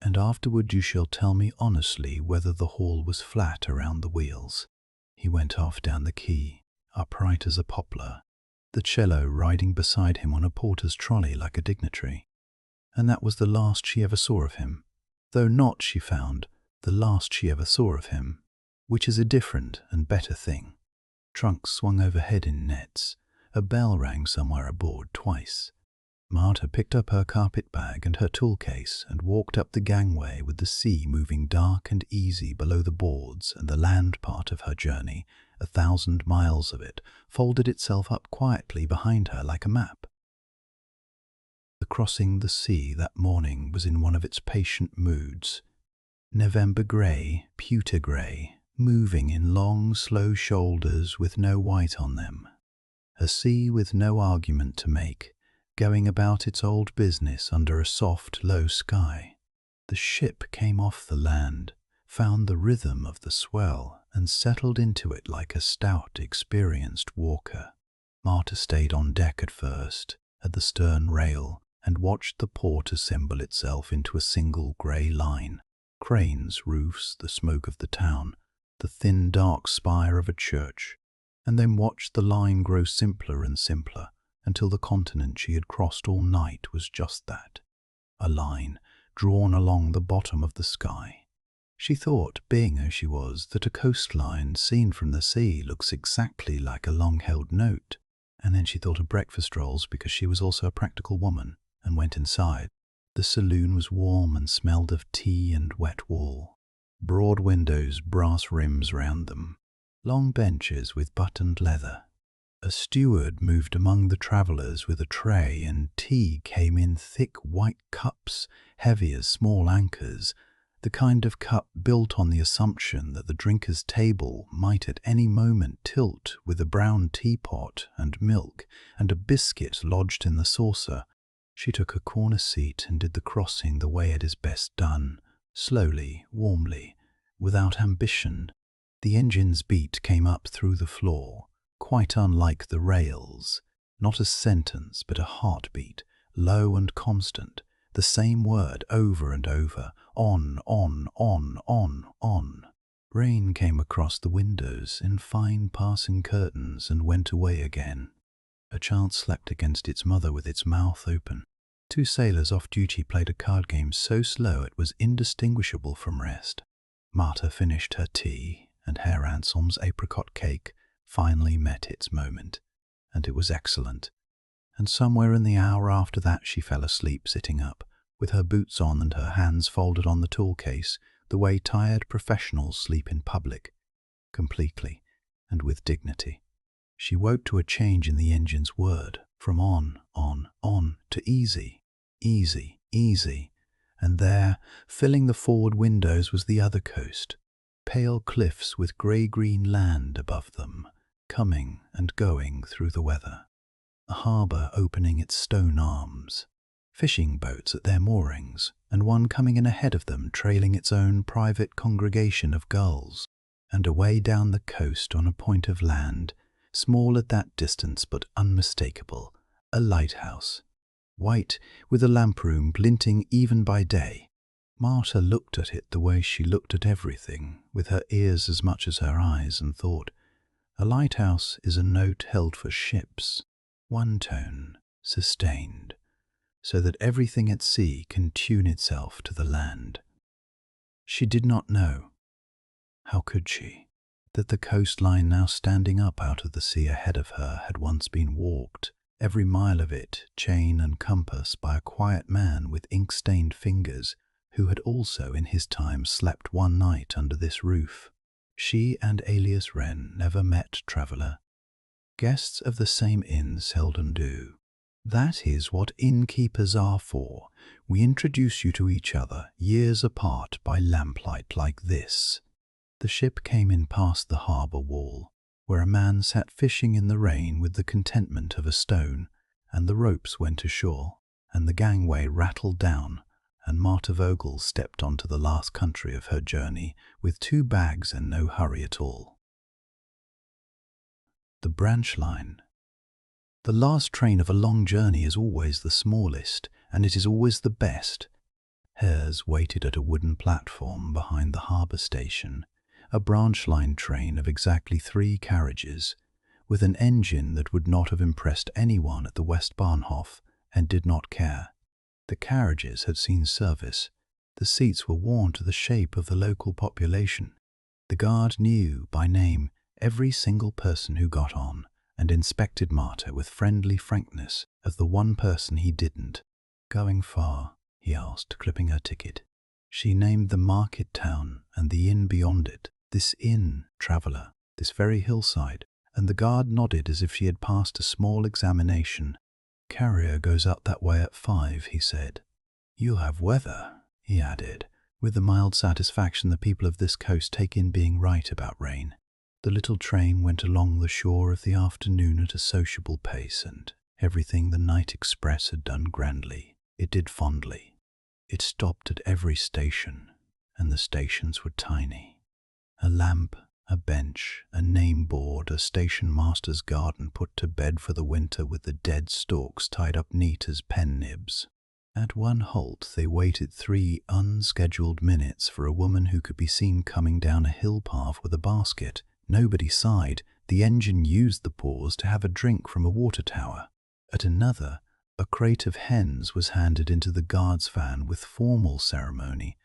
and afterward you shall tell me honestly whether the hall was flat around the wheels." He went off down the quay, upright as a poplar, the cello riding beside him on a porter's trolley like a dignitary. And that was the last she ever saw of him, though not, she found, the last she ever saw of him, which is a different and better thing. Trunks swung overhead in nets. A bell rang somewhere aboard twice. Marta picked up her carpet bag and her tool case and walked up the gangway with the sea moving dark and easy below the boards, and the land part of her journey, 1,000 miles of it, folded itself up quietly behind her like a map. The crossing the sea that morning was in one of its patient moods. November grey, pewter grey, moving in long, slow shoulders with no white on them. A sea with no argument to make, going about its old business under a soft, low sky. The ship came off the land, found the rhythm of the swell, and settled into it like a stout, experienced walker. Marta stayed on deck at first, at the stern rail, and watched the port assemble itself into a single grey line. Cranes, roofs, the smoke of the town, the thin dark spire of a church, and then watched the line grow simpler and simpler until the continent she had crossed all night was just that, a line drawn along the bottom of the sky. She thought, being as she was, that a coastline seen from the sea looks exactly like a long-held note. And then she thought of breakfast rolls because she was also a practical woman, and went inside. The saloon was warm and smelled of tea and wet wool. Broad windows, brass rims round them. Long benches with buttoned leather. A steward moved among the travellers with a tray, and tea came in thick white cups, heavy as small anchors, the kind of cup built on the assumption that the drinker's table might at any moment tilt with a brown teapot and milk and a biscuit lodged in the saucer. She took a corner seat and did the crossing the way it is best done, slowly, warmly, without ambition. The engine's beat came up through the floor, quite unlike the rails, not a sentence but a heartbeat, low and constant, the same word over and over, on, on, on, on, on. Rain came across the windows in fine passing curtains and went away again. A child slept against its mother with its mouth open. Two sailors off duty played a card game so slow it was indistinguishable from rest. Marta finished her tea, and Herr Anselm's apricot cake finally met its moment, and it was excellent. And somewhere in the hour after that she fell asleep sitting up, with her boots on and her hands folded on the tool case, the way tired professionals sleep in public, completely and with dignity. She woke to a change in the engine's word, from on, to easy, easy, easy, and there, filling the forward windows, was the other coast, pale cliffs with grey-green land above them, coming and going through the weather. A harbour opening its stone arms, fishing boats at their moorings, and one coming in ahead of them trailing its own private congregation of gulls, and away down the coast on a point of land, small at that distance but unmistakable, a lighthouse, white with a lamp-room glinting even by day. Marta looked at it the way she looked at everything, with her ears as much as her eyes, and thought, a lighthouse is a note held for ships, one tone, sustained, so that everything at sea can tune itself to the land. She did not know, how could she, that the coastline now standing up out of the sea ahead of her had once been walked, every mile of it, chain and compass, by a quiet man with ink-stained fingers, who had also in his time slept one night under this roof. She and Alias Wren never met, traveller. Guests of the same inn seldom do. That is what innkeepers are for. We introduce you to each other, years apart, by lamplight like this. The ship came in past the harbour wall, where a man sat fishing in the rain with the contentment of a stone, and the ropes went ashore, and the gangway rattled down, and Marta Vogel stepped onto the last country of her journey with 2 bags and no hurry at all. The branch line. The last train of a long journey is always the smallest, and it is always the best. Hers waited at a wooden platform behind the harbour station, a branch line train of exactly 3 carriages, with an engine that would not have impressed anyone at the Westbahnhof, and did not care. The carriages had seen service. The seats were worn to the shape of the local population. The guard knew, by name, every single person who got on, and inspected Marta with friendly frankness of the one person he didn't. Going far? He asked, clipping her ticket. She named the market town and the inn beyond it. This inn, traveller, this very hillside, and the guard nodded as if she had passed a small examination. Carrier goes up that way at 5, he said. You'll have weather, he added, with the mild satisfaction the people of this coast take in being right about rain. The little train went along the shore of the afternoon at a sociable pace, and everything the night express had done grandly, it did fondly. It stopped at every station, and the stations were tiny. A lamp, a bench, a name board, a station master's garden put to bed for the winter with the dead stalks tied up neat as pen nibs. At one halt they waited 3 unscheduled minutes for a woman who could be seen coming down a hill path with a basket. Nobody sighed. The engine used the pause to have a drink from a water tower. At another, a crate of hens was handed into the guard's van with formal ceremony,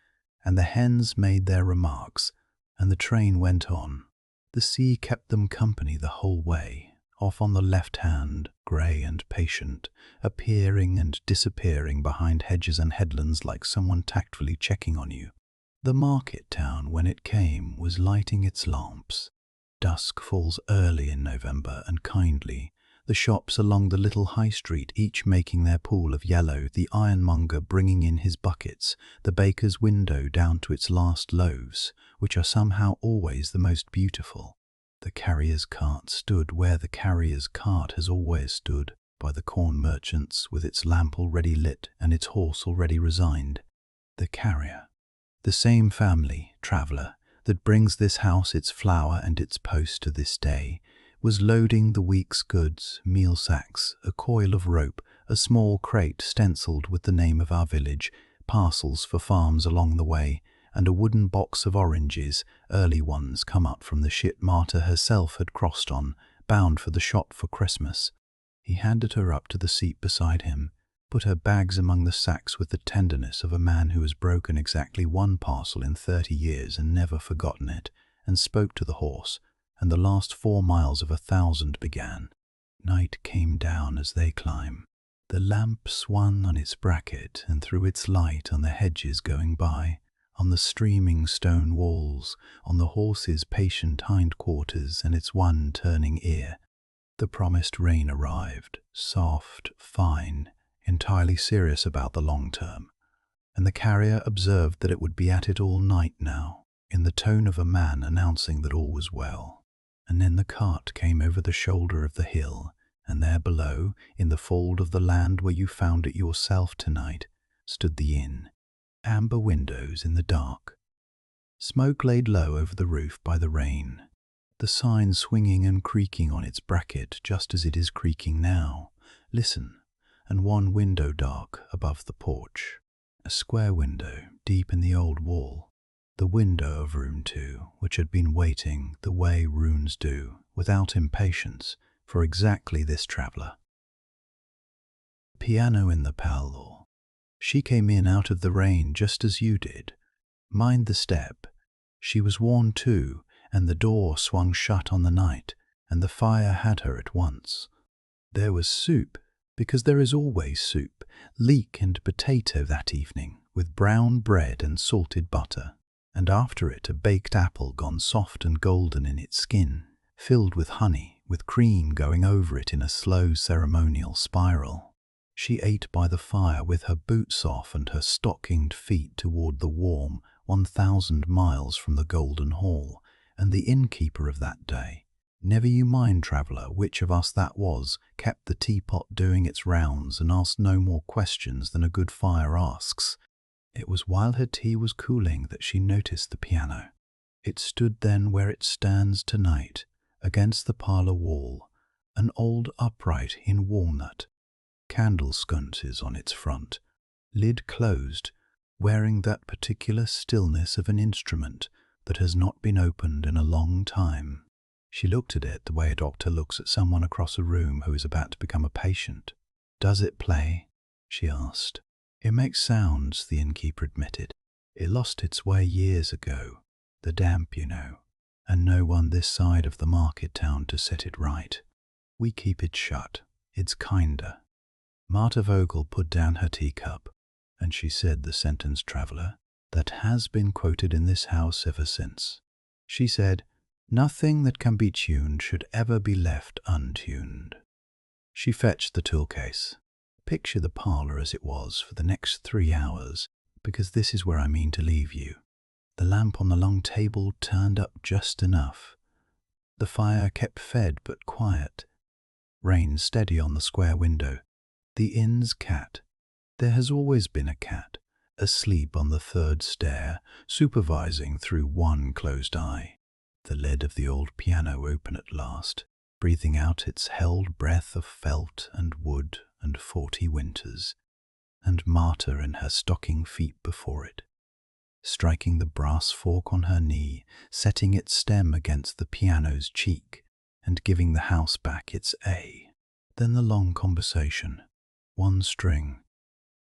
and the hens made their remarks, and the train went on. The sea kept them company the whole way, off on the left hand, grey and patient, appearing and disappearing behind hedges and headlands like someone tactfully checking on you. The market town, when it came, was lighting its lamps. Dusk falls early in November and kindly. The shops along the little high street each making their pool of yellow, the ironmonger bringing in his buckets, the baker's window down to its last loaves, which are somehow always the most beautiful. The carrier's cart stood where the carrier's cart has always stood, by the corn merchant's, with its lamp already lit and its horse already resigned. The carrier, the same family, traveller, that brings this house its flour and its post to this day, was loading the week's goods, meal sacks, a coil of rope, a small crate stencilled with the name of our village, parcels for farms along the way, and a wooden box of oranges, early ones come up from the ship Marta herself had crossed on, bound for the shop for Christmas. He handed her up to the seat beside him, put her bags among the sacks with the tenderness of a man who has broken exactly one parcel in 30 years and never forgotten it, and spoke to the horse, and the last 4 miles of 1,000 began. Night came down as they climb. The lamp swung on its bracket and threw its light on the hedges going by, on the streaming stone walls, on the horse's patient hindquarters and its one turning ear. The promised rain arrived, soft, fine, entirely serious about the long term, and the carrier observed that it would be at it all night now, in the tone of a man announcing that all was well. And then the cart came over the shoulder of the hill, and there below, in the fold of the land where you found it yourself tonight, stood the inn, amber windows in the dark, smoke laid low over the roof by the rain, the sign swinging and creaking on its bracket just as it is creaking now. Listen, and one window dark above the porch, a square window deep in the old wall, the window of room 2, which had been waiting the way rooms do, without impatience, for exactly this traveller. Piano in the parlour. She came in out of the rain just as you did. Mind the step. She was worn too, and the door swung shut on the night, and the fire had her at once. There was soup, because there is always soup, leek and potato that evening, with brown bread and salted butter, and after it a baked apple gone soft and golden in its skin, filled with honey, with cream going over it in a slow ceremonial spiral. She ate by the fire with her boots off and her stockinged feet toward the warm 1,000 miles from the Golden Hall, and the innkeeper of that day, never you mind, traveller, which of us that was, kept the teapot doing its rounds and asked no more questions than a good fire asks. It was while her tea was cooling that she noticed the piano. It stood then where it stands tonight, against the parlour wall, an old upright in walnut, candle sconces on its front, lid closed, wearing that particular stillness of an instrument that has not been opened in a long time. She looked at it the way a doctor looks at someone across a room who is about to become a patient. "Does it play?" she asked. "It makes sounds," the innkeeper admitted. "It lost its way years ago, the damp, you know, and no one this side of the market town to set it right. We keep it shut. It's kinder." Marta Vogel put down her teacup, and she said the sentence, traveller, that has been quoted in this house ever since. She said, "Nothing that can be tuned should ever be left untuned." She fetched the tool case. "Picture the parlour as it was for the next 3 hours, because this is where I mean to leave you. The lamp on the long table turned up just enough. The fire kept fed but quiet. Rain steady on the square window. The inn's cat. There has always been a cat, asleep on the 3rd stair, supervising through one closed eye. The lid of the old piano open at last, breathing out its held breath of felt and wood and 40 winters, and Marta in her stocking feet before it, striking the brass fork on her knee, setting its stem against the piano's cheek, and giving the house back its A. Then the long conversation. One string.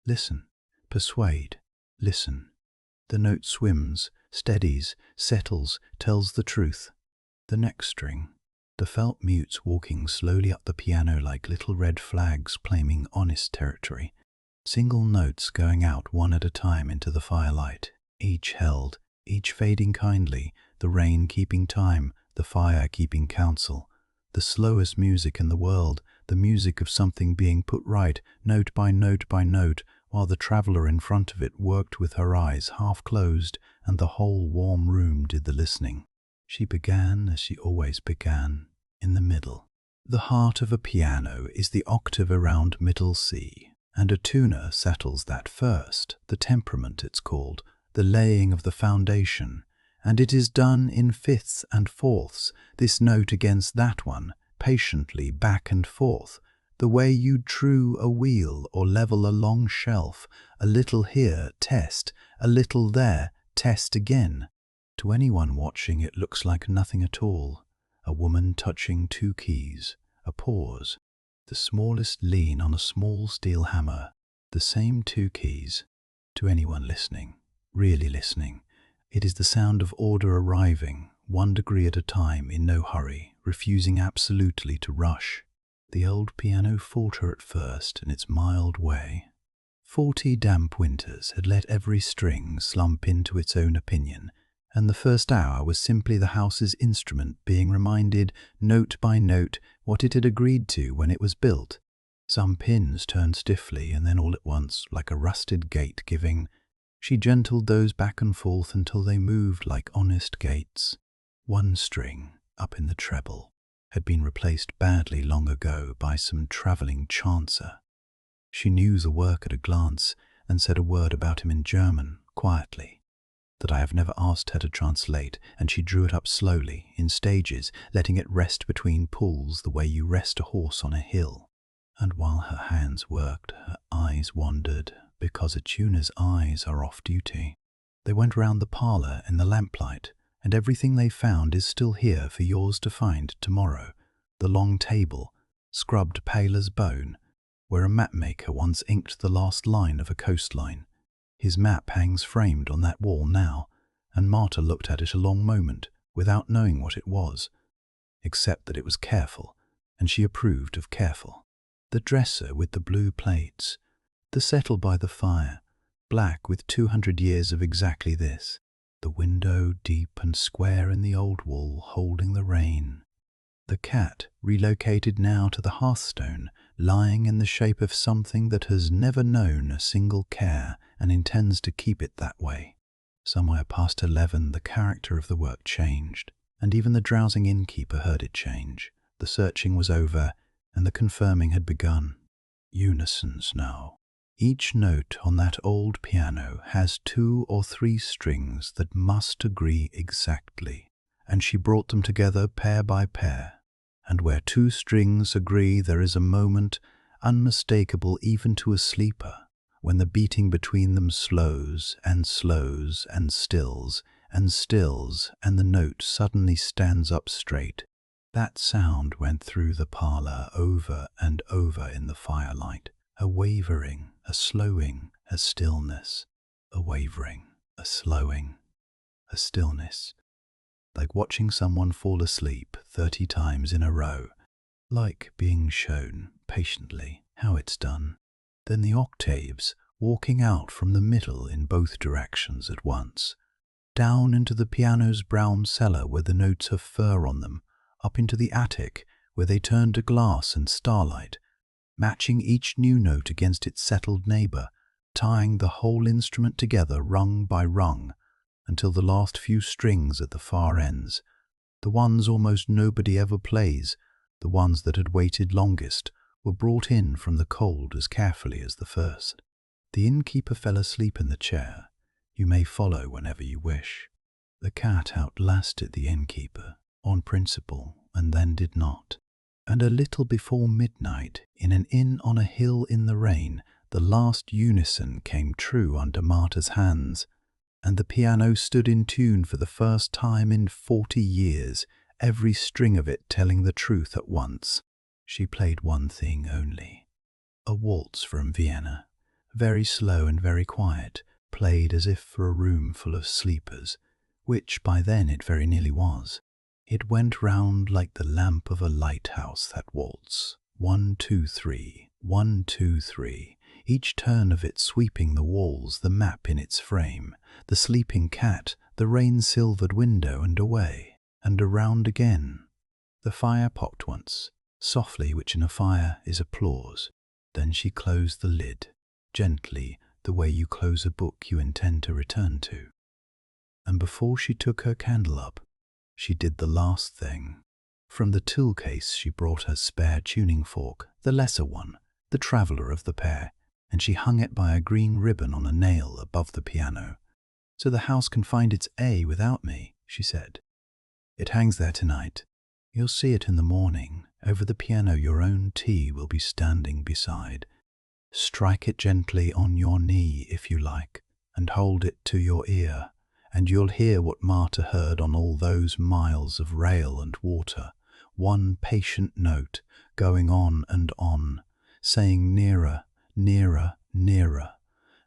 Listen, persuade, listen. The note swims, steadies, settles, tells the truth. The next string. The felt mutes walking slowly up the piano like little red flags claiming honest territory. Single notes going out one at a time into the firelight, each held, each fading kindly, the rain keeping time, the fire keeping counsel. The slowest music in the world, the music of something being put right, note by note by note, while the traveller in front of it worked with her eyes half closed, and the whole warm room did the listening. She began as she always began, in the middle. The heart of a piano is the octave around middle C, and a tuner settles that first, the temperament it's called, the laying of the foundation, and it is done in fifths and fourths, this note against that one, patiently back and forth, the way you'd true a wheel or level a long shelf, a little here, test, a little there, test again. To anyone watching it looks like nothing at all, a woman touching two keys, a pause, the smallest lean on a small steel hammer, the same two keys. To anyone listening, really listening, it is the sound of order arriving, 1 degree at a time, in no hurry, refusing absolutely to rush. The old piano faltered at first in its mild way. 40 damp winters had let every string slump into its own opinion, and the first hour was simply the house's instrument being reminded, note by note, what it had agreed to when it was built. Some pins turned stiffly, and then all at once, like a rusted gate giving, she gentled those back and forth until they moved like honest gates. One string, up in the treble, had been replaced badly long ago by some travelling chancer. She knew the work at a glance, and said a word about him in German, quietly, that I have never asked her to translate, and she drew it up slowly, in stages, letting it rest between pulls the way you rest a horse on a hill. And while her hands worked, her eyes wandered, because a tuner's eyes are off duty. They went round the parlour in the lamplight, and everything they found is still here for yours to find tomorrow. The long table, scrubbed pale as bone, where a mapmaker once inked the last line of a coastline. His map hangs framed on that wall now, and Marta looked at it a long moment, without knowing what it was, except that it was careful, and she approved of careful. The dresser with the blue plates, the settle by the fire, black with 200 years of exactly this, the window deep and square in the old wall holding the rain, the cat relocated now to the hearthstone, lying in the shape of something that has never known a single care and intends to keep it that way. Somewhere past 11 the character of the work changed, and even the drowsing innkeeper heard it change. The searching was over, and the confirming had begun. Unisons now. Each note on that old piano has 2 or 3 strings that must agree exactly, and she brought them together pair by pair. And where 2 strings agree there is a moment, unmistakable even to a sleeper, when the beating between them slows and slows and stills, and the note suddenly stands up straight. That sound went through the parlour over and over in the firelight, a wavering, a slowing, a stillness, a wavering, a slowing, a stillness, like watching someone fall asleep 30 times in a row, like being shown, patiently, how it's done. Then the octaves, walking out from the middle in both directions at once, down into the piano's brown cellar where the notes have fur on them, up into the attic where they turn to glass and starlight, matching each new note against its settled neighbour, tying the whole instrument together rung by rung, until the last few strings at the far ends, the ones almost nobody ever plays, the ones that had waited longest, were brought in from the cold as carefully as the first. The innkeeper fell asleep in the chair. You may follow whenever you wish. The cat outlasted the innkeeper, on principle, and then did not. And a little before midnight, in an inn on a hill in the rain, the last unison came true under Marta's hands, and the piano stood in tune for the first time in 40 years, every string of it telling the truth at once. She played one thing only, a waltz from Vienna, very slow and very quiet, played as if for a room full of sleepers, which by then it very nearly was. It went round like the lamp of a lighthouse, that waltz. 1, 2, 3, 1, 2, 3, each turn of it sweeping the walls, the map in its frame, the sleeping cat, the rain-silvered window, and away, and around again. The fire popped once, softly, which in a fire is applause. Then she closed the lid, gently, the way you close a book you intend to return to. And before she took her candle up, she did the last thing. From the tool case she brought her spare tuning fork, the lesser one, the traveller of the pair, and she hung it by a green ribbon on a nail above the piano. "So the house can find its A without me," she said. "It hangs there tonight. You'll see it in the morning. Over the piano your own tea will be standing beside. Strike it gently on your knee if you like, and hold it to your ear, and you'll hear what Marta heard on all those miles of rail and water, one patient note going on and on, saying nearer, nearer, nearer,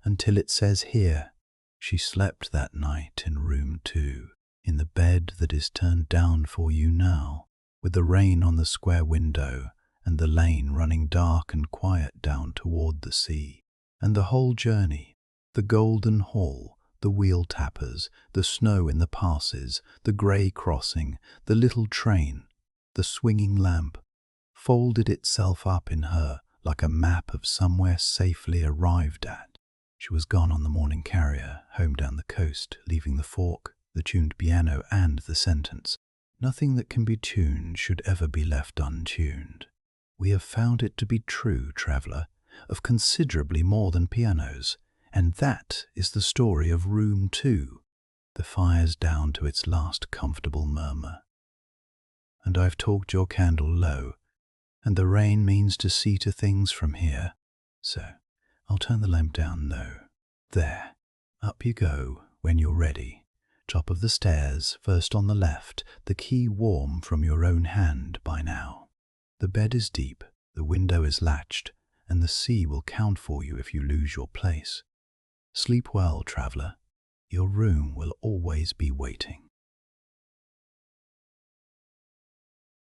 until it says here. She slept that night in room 2, in the bed that is turned down for you now, with the rain on the square window, and the lane running dark and quiet down toward the sea, and the whole journey, the golden hall, the wheel tappers, the snow in the passes, the grey crossing, the little train, the swinging lamp, folded itself up in her like a map of somewhere safely arrived at. She was gone on the morning carrier, home down the coast, leaving the fork, the tuned piano, and the sentence, "Nothing that can be tuned should ever be left untuned." We have found it to be true, traveller, of considerably more than pianos, and that is the story of room 2. The fire's down to its last comfortable murmur. And I've talked your candle low, and the rain means to see to things from here, so I'll turn the lamp down low. There, up you go when you're ready. Top of the stairs, first on the left, the key warm from your own hand by now. The bed is deep, the window is latched, and the sea will count for you if you lose your place. Sleep well, traveller. Your room will always be waiting.